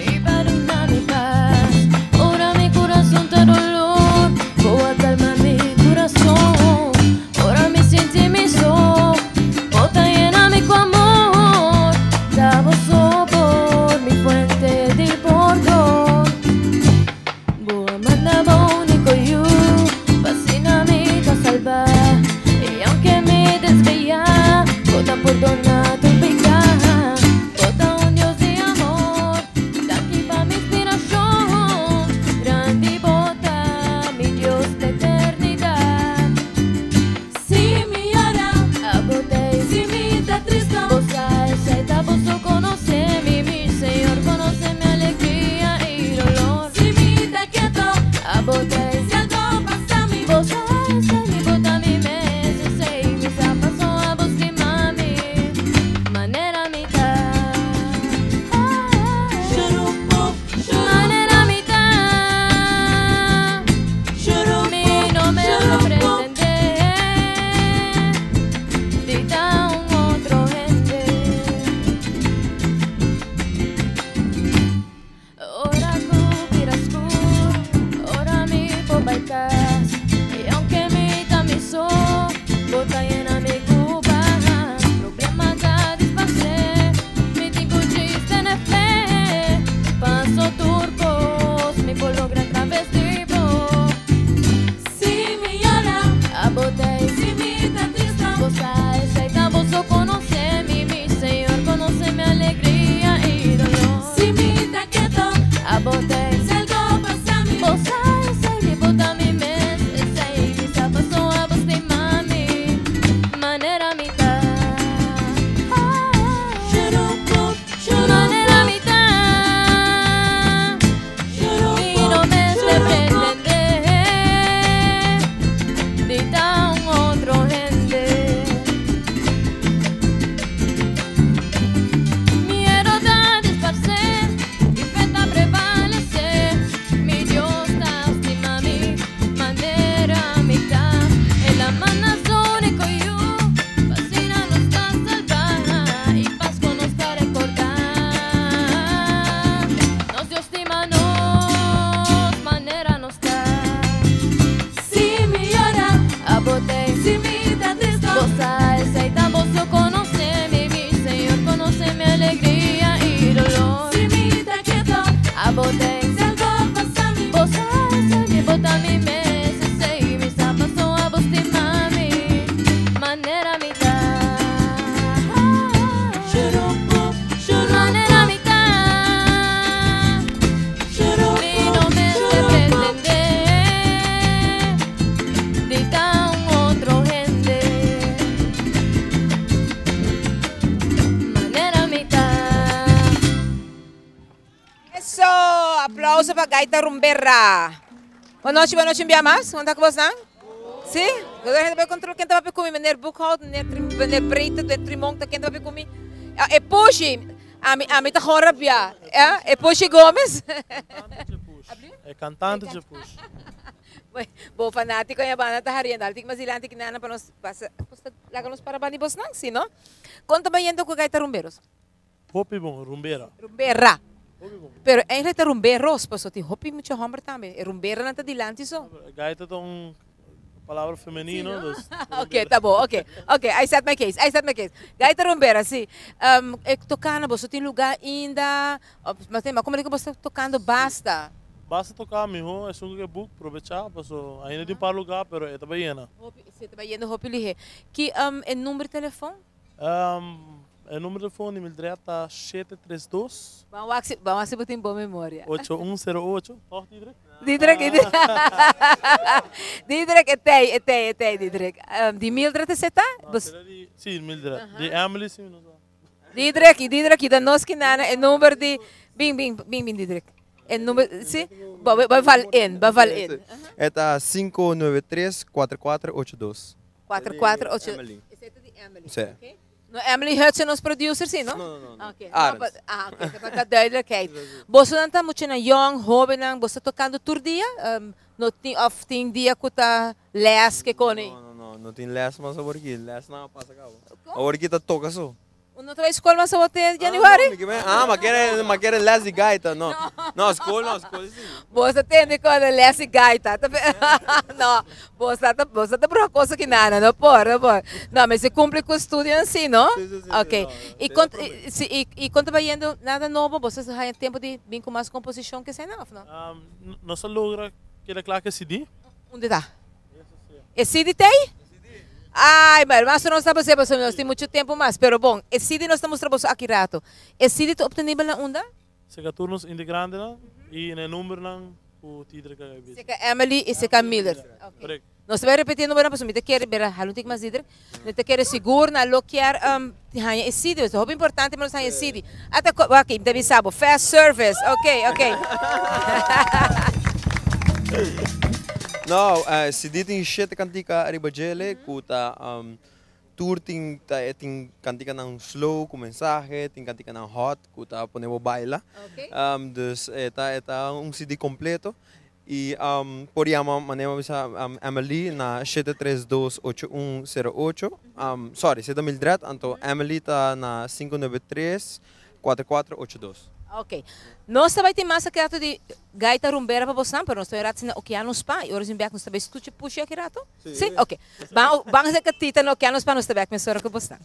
Y para una mi paz, ahora mi corazón está dolor, voy a calmar mi corazón, ahora me siento mi sol, bota llena mi amor, damos por mi fuente de perdón, voy a mandar único yo, fascina mi salvar, y aunque me desvía, bota perdonar tu pecado, bota un Dios de amor, da aquí pa' mi inspiración, grande bota mi Dios de eternidad. Si me llora, a bota y si me está triste, vos aceita, vos conoce mi Señor, conoce mi alegría y dolor. Si me está quieto, a bota y si algo pasa a mí, vos aceita, mi bota mi mesa, sei, mi zapato a vos que mami, manera mitad. Manera mitad, mi no me represente, dita un otro gente. Ora cupiras ora mi pobaitas, y aunque mi tamiso, bota llena mi cuba, problema da dispasé, mi tiempo chiste ne fe, paso turcos, mi logra travestivo. Si me llora, a bota y si me está triste, vos aceita, vos conoce mi Señor, conoce mi alegría y dolor. Si me está quieto, a bota y si algo pasa a mí, vos aceita, mi bota mi mes, sei, mi zapato a vos de mami, manera mitad. Manera mitad, mi no me pretender, dita un otro gente. Miedo da disparcer y feta prevalecer, mi Dios da estima mi manera mitad, en la manazón con yo, fascina nos está salvar y paz con nos está recordar, nos dio estima nos, manera nos está. Si me llora, a bote, si me está triste, vos aceita, vos conoce mi Señor, conoce mi alegría y dolor. Si me está quieto, a bote, si algo pasa a mí, vos aceita, mi bota mi mesa, sei, mi zapato a vos de mami, manera mitad. Manera mitad, mi no me pretender, dita un otro gente, manera mitad. Eso, aplauso para Gaita Rumbera. Boa noite, envia mais. Onde é que você está? Sim? Eu vou controlar quem estava comigo, meneer Boekhout, meneer Breite, meneer Trimonta, quem estava comigo. É Pushi, a mim tá horrabia. É Pushi Gomes. É cantante de push. Bom fanático é a banda tá hariando, altik mas ilan tik nana para nós passa, laga nos para bani bos nang, sim, não? Conta bem então com Gaita Rumberos. Hopi bom, rumbera. Rumbera. Hopi bom. Pero eigenlijk rumberos, pues so ti hopi mucho hombre também. Rumbera não tá dilante só. Gaita é uma palavra feminina. Ok, tá bom, ok. Ok, I set my case. Gaita rumbera, sim. Tocando, você tem lugar ainda, mas como é que você está tocando basta? Basta tocar, mijo, é um que book, aproveitar, passo ainda tem para lugar, pero é também ena. Você está indo hopi lihe. Que é número de telefone? É número de telefone, 732. Vamos botar em boa memória. 8108. Didrek, etei, Didrek. Die Mildred is het daar? Sim, Mildred. Die Emily, sim. Didrek, da nós que nana, é número de... Bim, Didrek. É número, sim? Vai falar in. É 593-4482. 4482. Emily. Esse é de Emily. Sim. Okay. No, Emily Hudson, nos producer, sim, não? Não. Okay. Arns. Ok, para duidelijkheid. Você não está muito young, jovem, você tocando todo dia? Of tem dia que está les que cone? Não tem les, mas agora aqui. Les não passa cá. Agora aqui está toca só. Não vai escola mas até januário? Mas quer lazy gaita, não. Não, escola sim. Você tem de quando lesse gaita. Não, você tá por coisa que nada, não pode. Não, mas você cumpre com o estudo assim, não? Sim. Ok. E quando vai indo nada novo, você já tem tempo de vir com mais composição que você não? Nós logra que ele claro que CD. Onde está? Esse CD tem? Ai, mas nós estamos trabalhando, nós temos muito tempo mais, pero bom, esse CD nós estamos trabalhando aqui rato. Esse CD está obtenido na onda? Sega turnos in de grande na e no número na o tidre que é Seka Emily e Seka Miller. Okay. Nós vamos repetir o número para você quer ver halun tik mais idre. Nós quer seguro na loquear hanya esse CD, isso é importante mas hanya CD. Até ok, deve saber fast service. Ok. Não, se tem sete cantica arriba gele, cuta tour tem cantica não slow com mensagem, tem cantica não hot, cuta ponemos baila. Okay. Dus eta CD completo e por chama manema bisa Emily na 7328108. Sorry, 7000 anto Emily tá na 593-4482. Ok. Nós também temos massa que de gaita rumbera para você, mas nós estamos na Oceano Spa. E hoje em dia nós também escutamos puxa aqui rato? Sim. Ok. Vamos a catita no Oceano Spa, nós também começamos com você.